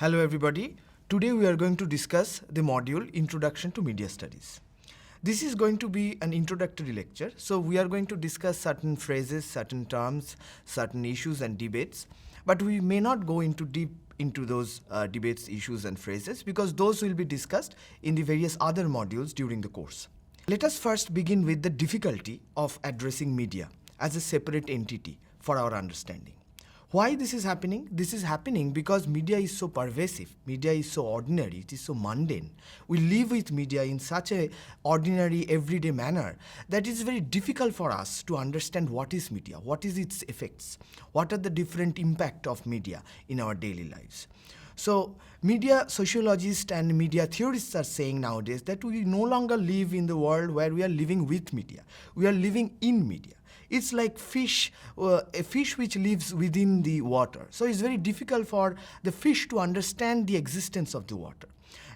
Hello everybody. Today we are going to discuss the module Introduction to Media Studies. This is going to be an introductory lecture. So we are going to discuss certain phrases, certain terms, certain issues and debates. But we may not go into deep into those debates, issues and phrases because those will be discussed in the various other modules during the course. Let us first begin with the difficulty of addressing media as a separate entity for our understanding. Why this is happening? This is happening because media is so pervasive, media is so ordinary, it is so mundane. We live with media in such a ordinary, everyday manner that it is very difficult for us to understand what is media, what is its effects, what are the different impact of media in our daily lives. So media sociologists and media theorists are saying nowadays that we no longer live in the world where we are living with media, we are living in media. It's like fish, a fish which lives within the water. So it's very difficult for the fish to understand the existence of the water.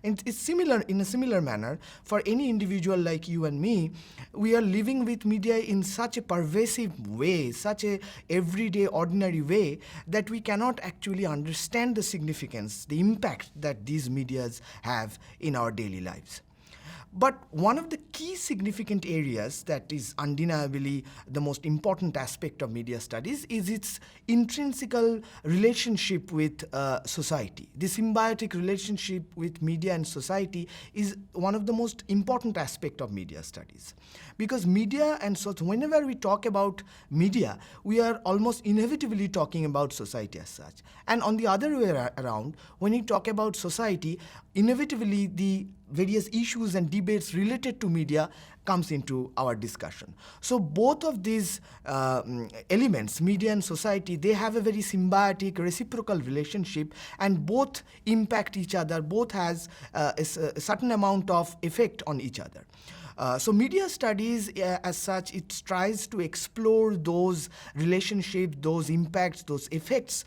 And it's similar, in a similar manner, for any individual like you and me, we are living with media in such a pervasive way, such a everyday, ordinary way, that we cannot actually understand the significance, the impact that these medias have in our daily lives. But one of the key significant areas that is undeniably the most important aspect of media studies is its intrinsical relationship with society. The symbiotic relationship with media and society is one of the most important aspects of media studies. Because media and whenever we talk about media, we are almost inevitably talking about society as such. And on the other way around, when we talk about society, inevitably the various issues and debates related to media comes into our discussion. So both of these elements, media and society, they have a very symbiotic, reciprocal relationship and both impact each other, both has a certain amount of effect on each other. So media studies as such, it tries to explore those relationships, those impacts, those effects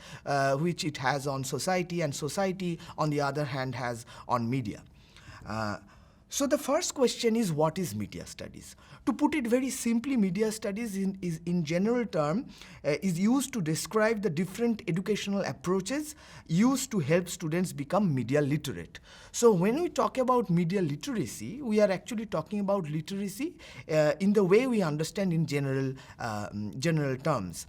which it has on society, and society on the other hand has on media. So the first question is, what is media studies? To put it very simply, media studies is in general term is used to describe the different educational approaches used to help students become media literate. So when we talk about media literacy, we are actually talking about literacy in the way we understand in general terms.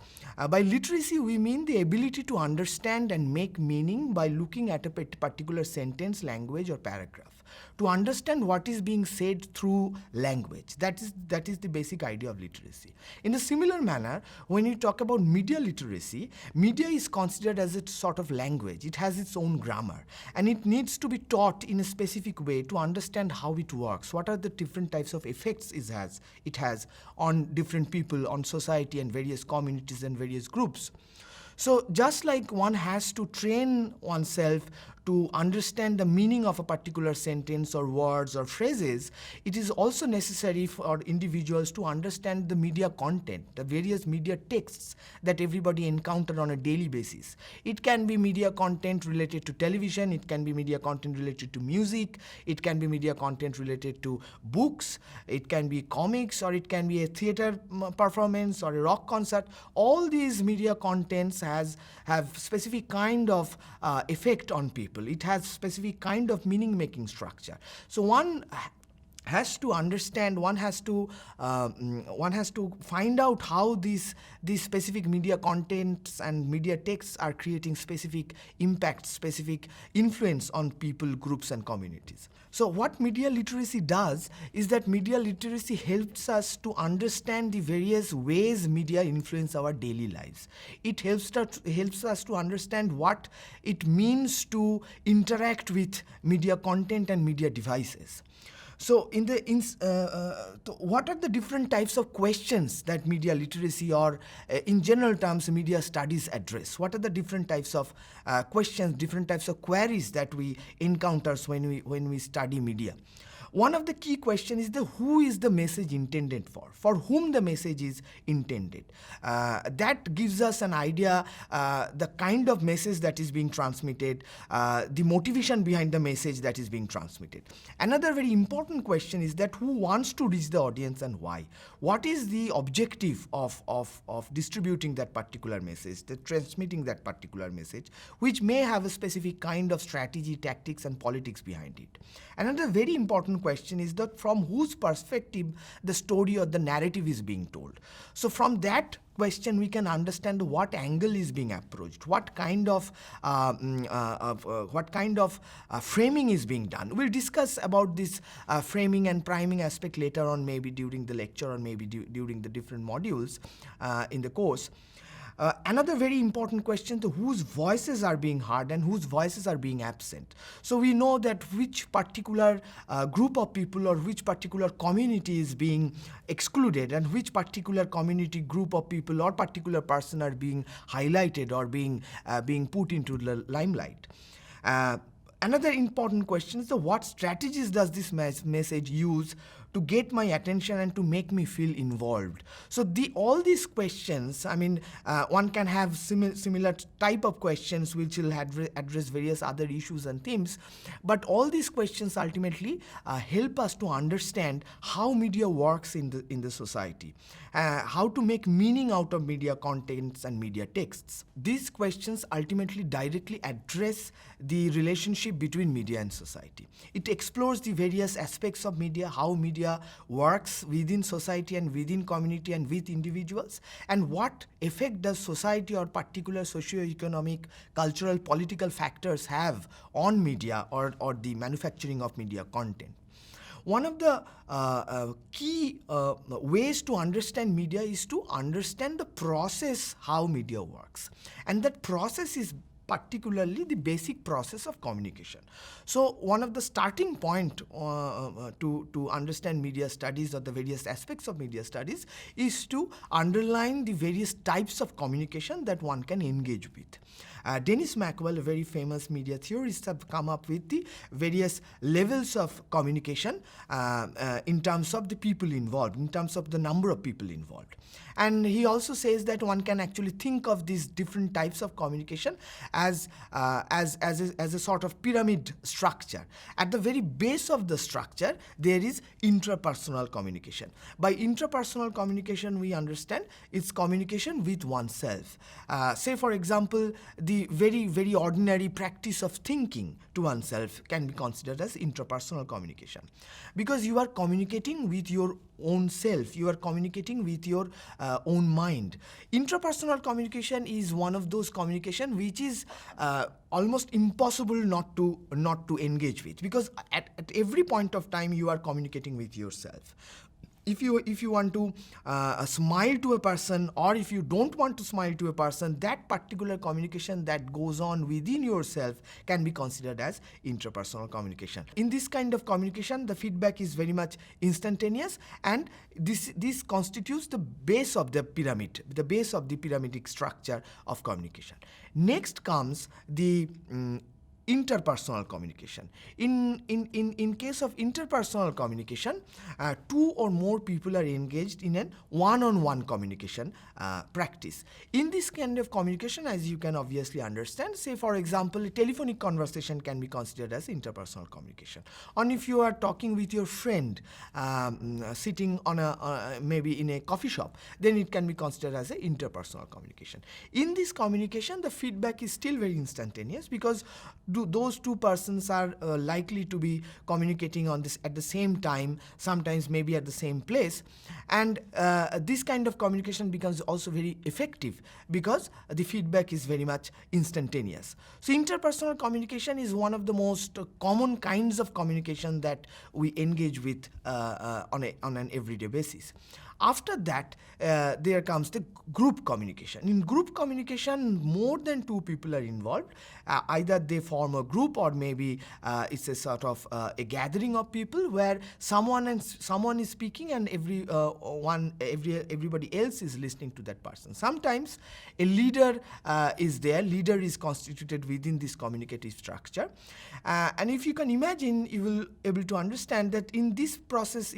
By literacy, we mean the ability to understand and make meaning by looking at a particular sentence, language, or paragraph. To understand what is being said through language. That is the basic idea of literacy. In a similar manner, when you talk about media literacy, media is considered as a sort of language. It has its own grammar, and it needs to be taught in a specific way to understand how it works, what are the different types of effects it has on different people, on society and various communities and various groups. So just like one has to train oneself to understand the meaning of a particular sentence or words or phrases, it is also necessary for individuals to understand the media content, the various media texts that everybody encounters on a daily basis. It can be media content related to television, it can be media content related to music, it can be media content related to books, it can be comics, or it can be a theater performance or a rock concert. All these media contents have specific kind of effect on people. It has specific kind of meaning-making structure. So one has to understand, one has to find out how these specific media contents and media texts are creating specific impact, specific influence on people, groups, and communities. So what media literacy does is that media literacy helps us to understand the various ways media influence our daily lives. It helps us to understand what it means to interact with media content and media devices. So what are the different types of questions that media literacy, or in general terms media studies, address? What are the different types of questions, different types of queries that we encounter when we study media? One of the key questions is the who is the message intended for whom the message is intended. That gives us an idea, the kind of message that is being transmitted, the motivation behind the message that is being transmitted. Another very important question is that who wants to reach the audience and why? What is the objective of distributing that particular message, the transmitting that particular message, which may have a specific kind of strategy, tactics, and politics behind it. Another very important question is that from whose perspective the story or the narrative is being told. So from that question we can understand what angle is being approached, what kind of framing is being done. We'll discuss about this framing and priming aspect later on, maybe during the lecture or maybe during the different modules in the course. Another very important question to whose voices are being heard and whose voices are being absent. So we know that which particular group of people or which particular community is being excluded and which particular community, group of people or particular person are being highlighted or being put into the limelight. Another important question is what strategies does this message use to get my attention and to make me feel involved. So all these questions, I mean, one can have similar type of questions which will address various other issues and themes, but all these questions ultimately help us to understand how media works in the society, how to make meaning out of media contents and media texts. These questions ultimately directly address the relationship between media and society. It explores the various aspects of media, how media works within society and within community and with individuals, and what effect does society or particular socio-economic, cultural, political factors have on media or the manufacturing of media content. One of the key ways to understand media is to understand the process how media works, and that process is particularly the basic process of communication. So one of the starting point to understand media studies or the various aspects of media studies is to underline the various types of communication that one can engage with. Dennis Maxwell, a very famous media theorist, have come up with the various levels of communication in terms of the people involved, in terms of the number of people involved. And he also says that one can actually think of these different types of communication as a sort of pyramid structure. At the very base of the structure, there is intrapersonal communication. By intrapersonal communication, we understand it's communication with oneself. Say, for example, the very, very ordinary practice of thinking to oneself can be considered as intrapersonal communication, because you are communicating with your own self, you are communicating with your own mind. Intrapersonal communication is one of those communication which is almost impossible not to engage with, because at every point of time you are communicating with yourself. If you want to smile to a person, or if you don't want to smile to a person, that particular communication that goes on within yourself can be considered as intrapersonal communication. In this kind of communication, the feedback is very much instantaneous, and this constitutes the base of the pyramid, the base of the pyramidal structure of communication. Next comes the interpersonal communication. In case of interpersonal communication, two or more people are engaged in an one-on-one communication practice. In this kind of communication, as you can obviously understand, say for example, a telephonic conversation can be considered as interpersonal communication. And if you are talking with your friend sitting on maybe in a coffee shop, then it can be considered as an interpersonal communication. In this communication, the feedback is still very instantaneous, because those two persons are likely to be communicating on this at the same time, sometimes maybe at the same place, and this kind of communication becomes also very effective because the feedback is very much instantaneous. So interpersonal communication is one of the most common kinds of communication that we engage with on an everyday basis. After that, there comes the group communication. In group communication, more than two people are involved. Either they form a group, or maybe it's a sort of a gathering of people where someone is speaking, and everybody else is listening to that person. Sometimes a leader is there. Leader is constituted within this communicative structure, and if you can imagine, you will able to understand that in this process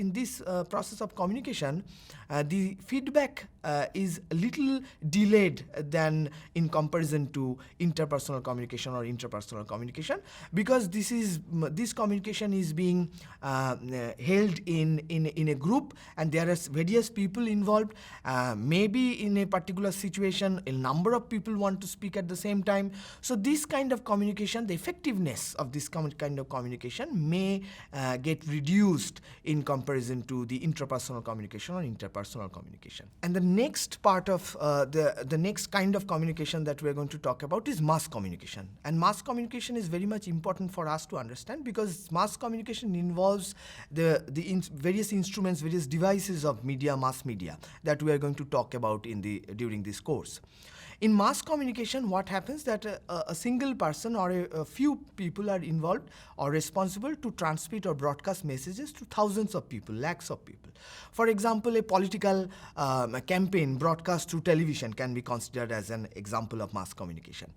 of communication, the feedback is a little delayed than in comparison to interpersonal communication or intrapersonal communication, because this communication is being held in a group, and there are various people involved. Maybe in a particular situation, a number of people want to speak at the same time. So this kind of communication, the effectiveness of this kind of communication may get reduced in comparison to the intrapersonal communication or interpersonal communication. And the next part of the next kind of communication that we're going to talk about is mass communication. And mass communication is very much important for us to understand, because mass communication involves the various instruments, various devices of media, mass media, that we are going to talk about during this course. In mass communication, what happens that a single person or a few people are involved or responsible to transmit or broadcast messages to thousands of people, lakhs of people. For example, a political campaign broadcast through television can be considered as an example of mass communication.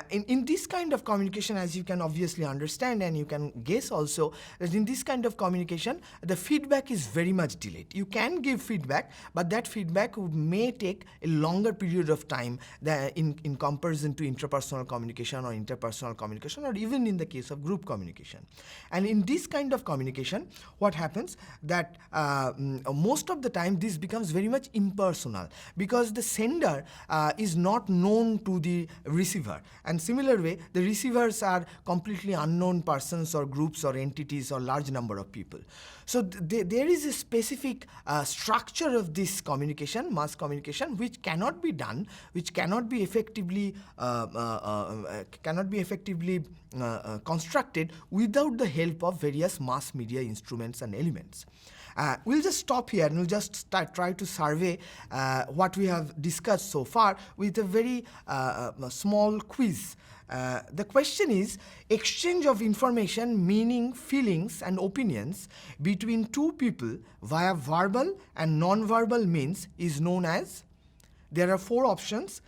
In this kind of communication, as you can obviously understand, and you can guess also, that in this kind of communication, the feedback is very much delayed. You can give feedback, but that feedback may take a longer period of time than in comparison to intrapersonal communication or interpersonal communication, or even in the case of group communication. And in this kind of communication, what happens that most of the time this becomes very much impersonal, because the sender is not known to the receiver. And similar way, the receivers are completely unknown persons or groups or entities or large number of people. So there is a specific structure of this communication, mass communication, which cannot be done, which cannot be effectively constructed without the help of various mass media instruments and elements. We'll just stop here, and we'll just try to survey what we have discussed so far with a very small quiz. The question is, exchange of information, meaning, feelings and opinions between two people via verbal and non-verbal means is known as. There are four options: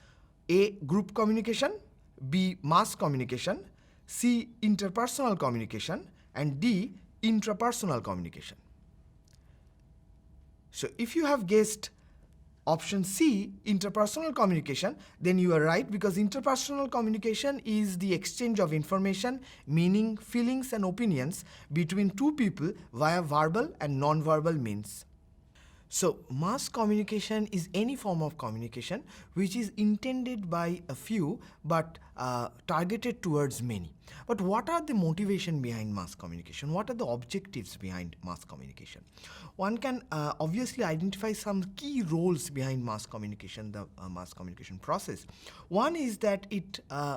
A, group communication; B, mass communication; C, interpersonal communication; and D, intrapersonal communication. So if you have guessed option C, interpersonal communication, then you are right, because interpersonal communication is the exchange of information, meaning, feelings and opinions between two people via verbal and non-verbal means. So mass communication is any form of communication which is intended by a few but targeted towards many. But what are the motivation behind mass communication? What are the objectives behind mass communication? One can obviously identify some key roles behind mass communication, the mass communication process. One is that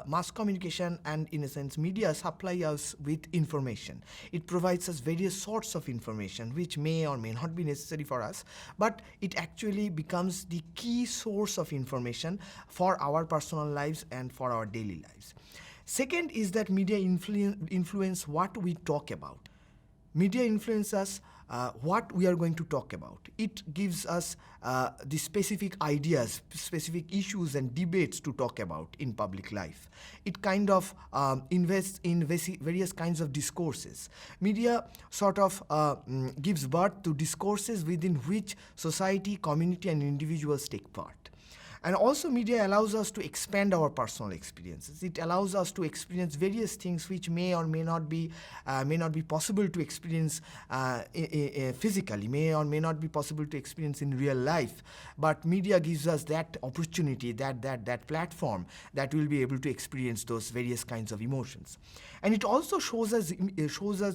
mass communication and, in a sense, media supply us with information. It provides us various sorts of information which may or may not be necessary for us, but it actually becomes the key source of information for our personal lives and for our daily lives. Second is that media influence what we talk about. Media influences what we are going to talk about. It gives us the specific ideas, specific issues and debates to talk about in public life. It kind of invests in various kinds of discourses. Media sort of gives birth to discourses within which society, community and individuals take part. And also media allows us to expand our personal experiences. It allows us to experience various things which may or may not be possible to experience physically, may or may not be possible to experience in real life. But media gives us that opportunity, that platform that we'll be able to experience those various kinds of emotions. And it also shows us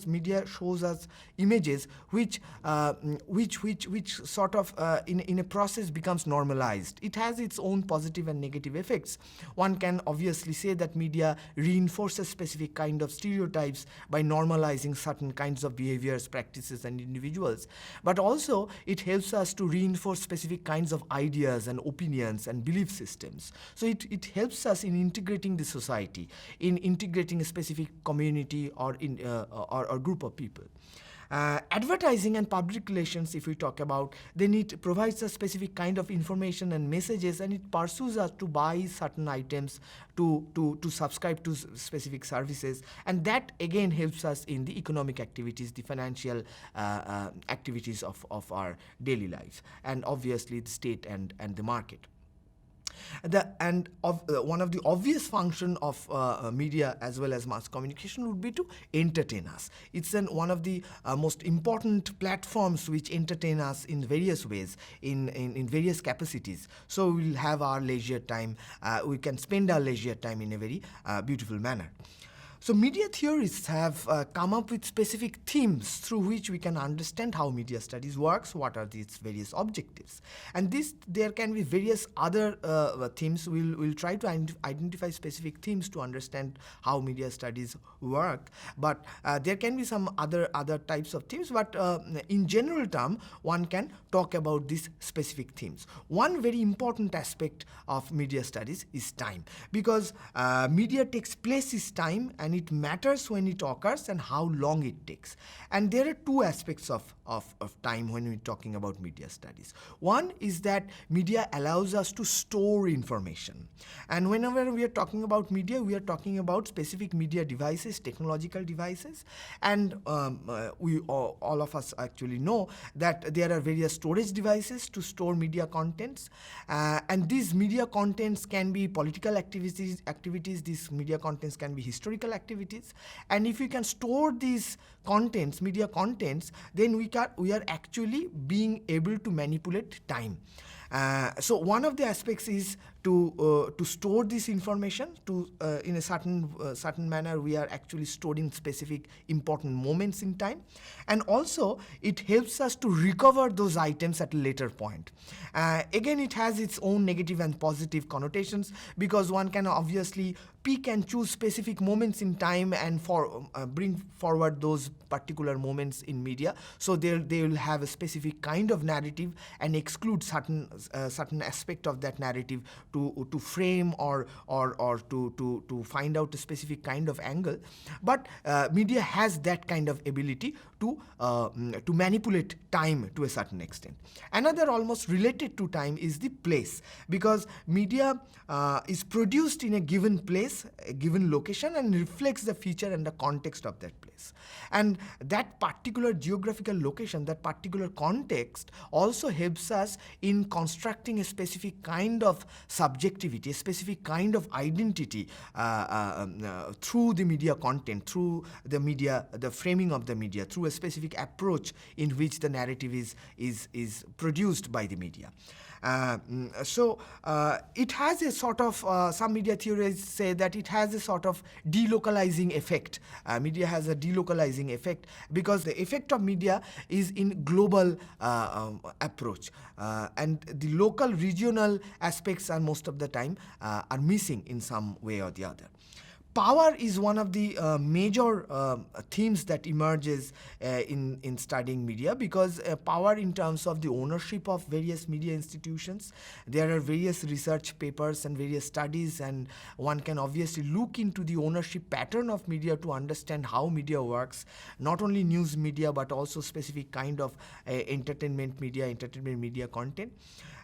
media shows us images which sort of in a process becomes normalized. It has its own positive and negative effects. One can obviously say that media reinforces specific kind of stereotypes by normalizing certain kinds of behaviors, practices, and individuals. But also, it helps us to reinforce specific kinds of ideas and opinions and belief systems. So it helps us in integrating the society, in integrating a specific community or or group of people. Advertising and public relations, if we talk about, then it provides a specific kind of information and messages, and it pursues us to buy certain items, to subscribe to specific services, and that again helps us in the economic activities, the financial activities of our daily life, and obviously the state and the market. One of the obvious function of media as well as mass communication would be to entertain us. It's one of the most important platforms which entertain us in various ways, in various capacities. So we'll have our leisure time, we can spend our leisure time in a very beautiful manner. So media theorists have come up with specific themes through which we can understand how media studies works, what are its various objectives. And there can be various other themes. We'll try to identify specific themes to understand how media studies work, but there can be some other types of themes, but in general term, one can talk about these specific themes. One very important aspect of media studies is time, because media takes place is time, and it matters when it occurs and how long it takes. And there are two aspects of time when we're talking about media studies. One is that media allows us to store information. And whenever we are talking about media, we are talking about specific media devices, technological devices. And we all of us actually know that there are various storage devices to store media contents. And these media contents can be political activities. These media contents can be historical activities. And if we can store these contents, media contents, then we are actually being able to manipulate time. So one of the aspects is to store this information in a certain manner. We are actually storing specific important moments in time, and also it helps us to recover those items at a later point. Again, it has its own negative and positive connotations, because one can obviously pick and choose specific moments in time and bring forward those particular moments in media. So they will have a specific kind of narrative and exclude certain aspect of that narrative to frame or to find out a specific kind of angle. But media has that kind of ability to manipulate time to a certain extent. Another almost related to time is the place, because media is produced in a given place, a given location, and reflects the feature and the context of that place. And that particular geographical location, that particular context also helps us in constructing a specific kind of subjectivity, a specific kind of identity through the media content, through the media, the framing of the media, through a specific approach in which the narrative is produced by the media. So it has a sort of, some media theorists say that it has a sort of delocalizing effect. Media has a delocalizing effect because the effect of media is in global approach, and the local regional aspects are most of the time are missing in some way or the other. Power is one of the major themes that emerges in studying media, because power in terms of the ownership of various media institutions. There are various research papers and various studies, and one can obviously look into the ownership pattern of media to understand how media works, not only news media but also specific kind of entertainment media content.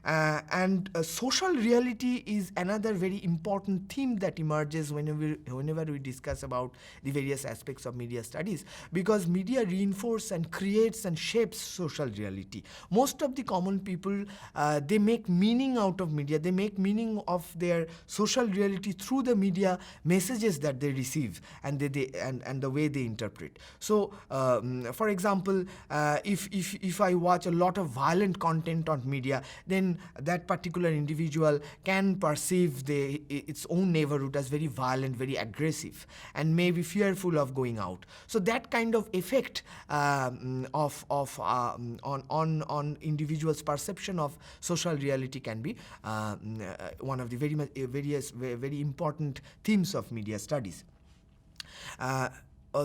And social reality is another very important theme that emerges whenever we discuss about the various aspects of media studies, because media reinforces and creates and shapes social reality. Most of the common people, they make meaning out of media. They make meaning of their social reality through the media messages that they receive and the way they interpret. So, for example, if I watch a lot of violent content on media, then when that particular individual can perceive its own neighborhood as very violent, very aggressive, and may be fearful of going out. So that kind of effect on individuals' perception of social reality can be one of the very important themes of media studies.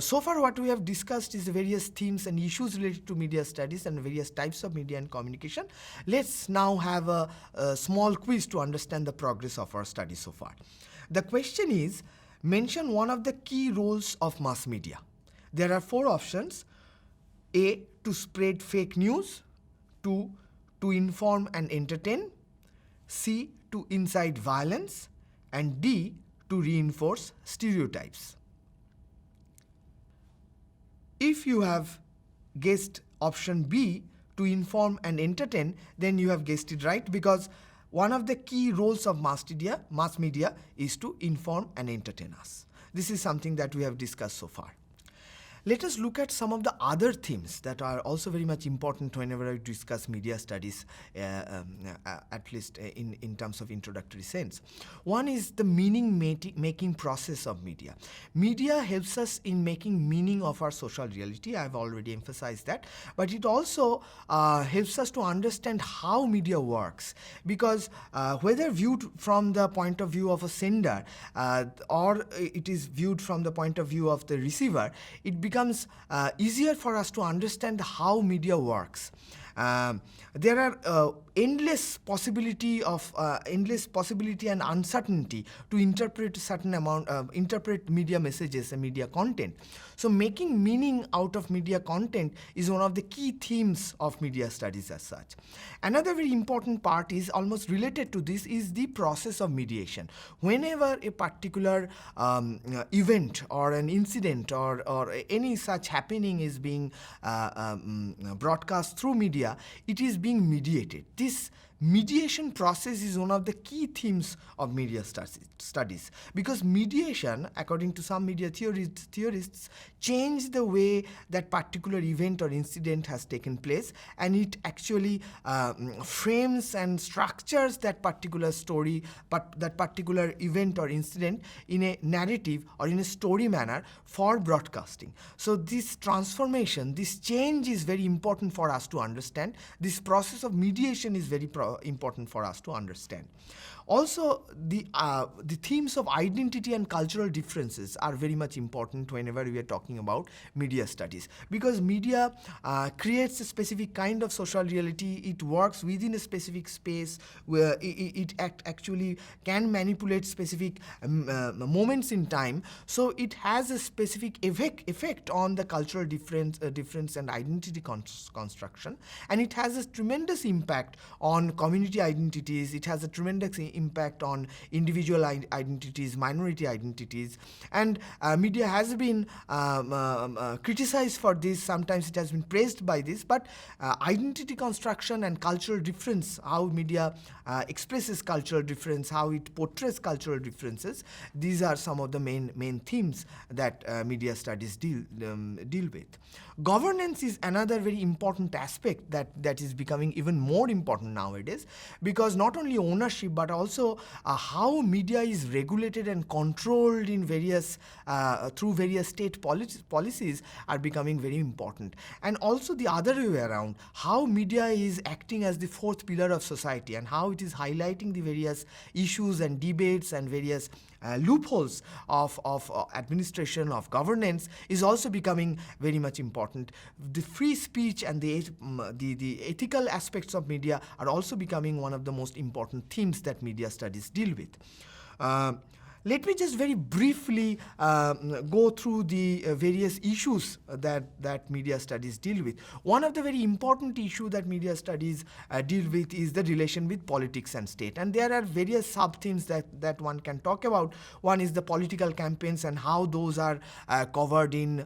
So far what we have discussed is the various themes and issues related to media studies and various types of media and communication. Let's now have a small quiz to understand the progress of our study so far. The question is, mention one of the key roles of mass media. There are 4 options. A, to spread fake news. 2, to inform and entertain. C, to incite violence. And D, to reinforce stereotypes. If you have guessed option B, to inform and entertain, then you have guessed it right, because one of the key roles of mass media is to inform and entertain us. This is something that we have discussed so far. Let us look at some of the other themes that are also very much important whenever I discuss media studies, at least in terms of introductory sense. One is the meaning-making process of media. Media helps us in making meaning of our social reality. I have already emphasized that. But it also helps us to understand how media works, because whether viewed from the point of view of a sender or it is viewed from the point of view of the receiver, it becomes easier for us to understand how media works. There are endless possibility and uncertainty to interpret media messages and media content. So making meaning out of media content is one of the key themes of media studies as such. Another very important part is almost related to this is the process of mediation. Whenever a particular event or an incident or any such happening is being broadcast through media, it is being mediated. This mediation process is one of the key themes of media studies, because mediation, according to some media theorists, change the way that particular event or incident has taken place, and it actually frames and structures that particular story, that particular event or incident in a narrative or in a story manner for broadcasting. So this transformation, this change is very important for us to understand. This process of mediation is very important for us to understand. Also, the themes of identity and cultural differences are very much important whenever we are talking about media studies, because media creates a specific kind of social reality. It works within a specific space where it actually can manipulate specific moments in time. So it has a specific effect on the cultural difference and identity construction, and it has a tremendous impact on community identities. It has a tremendous impact on individual identities, minority identities, and media has been criticized for this. Sometimes it has been praised by this, but identity construction and cultural difference, how media expresses cultural difference, how it portrays cultural differences, these are some of the main themes that media studies deal with. Governance is another very important aspect that is becoming even more important nowadays, because not only ownership but also how media is regulated and controlled in through various state policies are becoming very important. And also the other way around, how media is acting as the 4th pillar of society and how it is highlighting the various issues and debates and various loopholes of administration, of governance, is also becoming very much important. The free speech and the ethical aspects of media are also becoming one of the most important themes that media studies deal with. Let me just very briefly go through the various issues that media studies deal with. One of the very important issues that media studies deal with is the relation with politics and state. And there are various sub-themes that one can talk about. One is the political campaigns and how those are covered in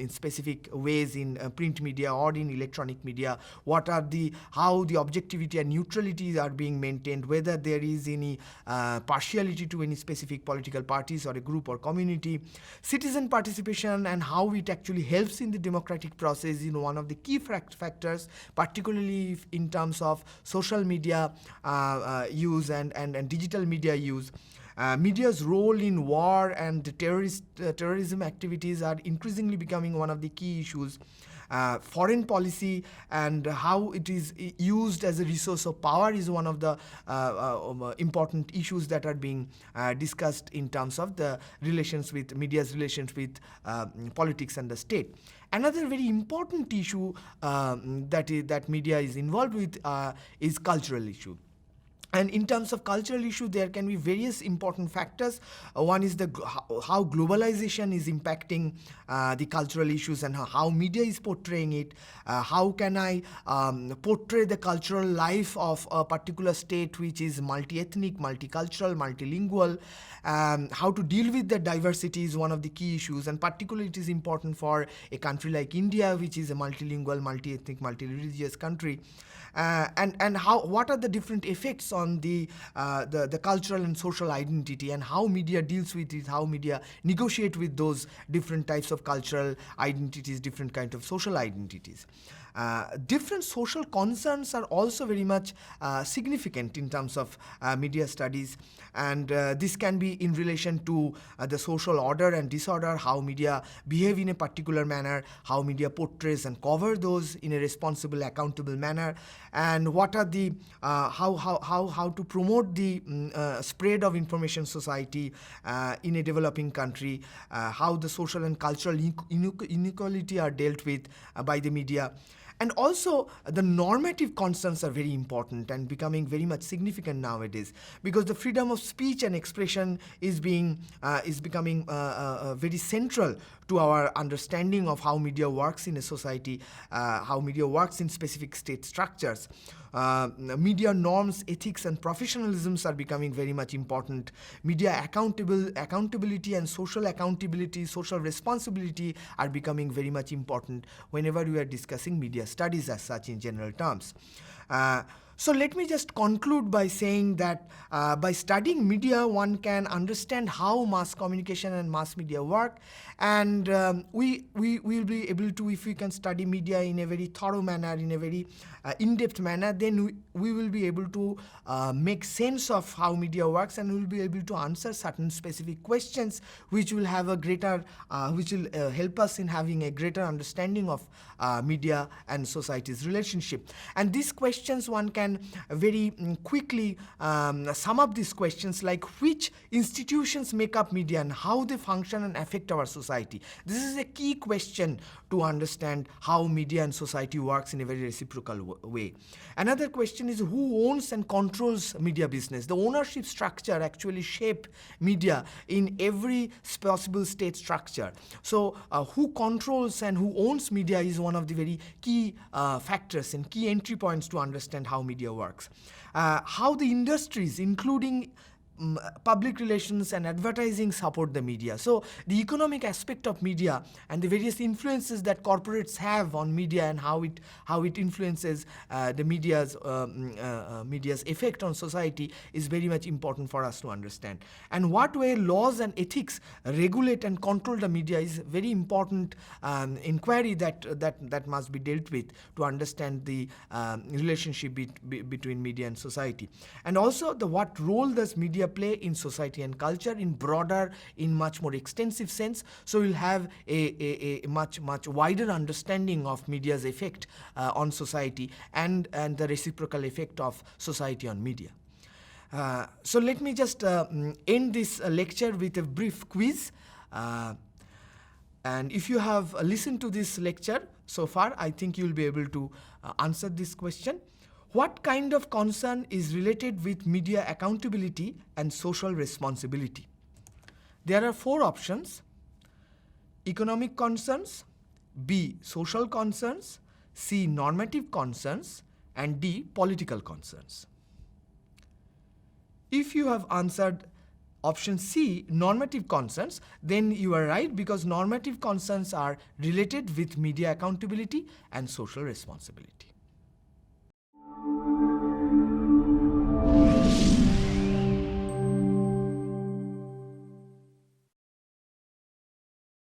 specific ways in print media or in electronic media. How the objectivity and neutrality are being maintained, whether there is any partiality to any specific political parties or a group or community. Citizen participation and how it actually helps in the democratic process is one of the key factors, particularly in terms of social media use and digital media use. Media's role in war and terrorism activities are increasingly becoming one of the key issues. Foreign policy and how it is used as a resource of power is one of the important issues that are being discussed in terms of the media's relations with politics and the state. Another very important issue that media is involved with is cultural issue. And in terms of cultural issue, there can be various important factors. One is how globalization is impacting the cultural issues and how media is portraying it. How can I portray the cultural life of a particular state which is multi-ethnic, multicultural, multilingual. How to deal with the diversity is one of the key issues, and particularly it is important for a country like India, which is a multilingual, multi-ethnic, multi-religious country. And what are the different effects on the cultural and social identity, and how media deals with it, how media negotiate with those different types of cultural identities, different kinds of social identities. Different social concerns are also very much significant in terms of media studies, and this can be in relation to the social order and disorder, how media behave in a particular manner, how media portrays and cover those in a responsible, accountable manner, and what are the how to promote the spread of information society in a developing country, how the social and cultural inequality are dealt with by the media. And also, the normative concerns are very important and becoming very much significant nowadays, because the freedom of speech and expression is becoming very central to our understanding of how media works in a society, how media works in specific state structures. Media norms, ethics, and professionalisms are becoming very much important. Media accountability and social accountability, social responsibility are becoming very much important whenever we are discussing media studies as such in general terms. So let me just conclude by saying that by studying media, one can understand how mass communication and mass media work, and we will be able to, if we can study media in a very thorough manner, in a very in-depth manner, then we will be able to make sense of how media works, and we will be able to answer certain specific questions which will have a greater, which will help us in having a greater understanding of media and society's relationship. And these questions, one can very quickly sum up these questions, like which institutions make up media and how they function and affect our society. This is a key question to understand how media and society works in a very reciprocal way. Another question is who owns and controls media business. The ownership structure actually shape media in every possible state structure. So who controls and who owns media is one of the very key factors and key entry points to understand how media works. How the industries, including public relations and advertising, support the media. So the economic aspect of media and the various influences that corporates have on media and how it influences the media's effect on society is very much important for us to understand. And what way laws and ethics regulate and control the media is very important inquiry that must be dealt with to understand the relationship between media and society. And also what role does media play in society and culture in broader, in much more extensive sense. So we'll have a much wider understanding of media's effect on society and the reciprocal effect of society on media. So let me just end this lecture with a brief quiz. And if you have listened to this lecture so far, I think you'll be able to answer this question. What kind of concern is related with media accountability and social responsibility? There are 4 options: economic concerns, B, social concerns, C, normative concerns, and D, political concerns. If you have answered option C, normative concerns, then you are right, because normative concerns are related with media accountability and social responsibility.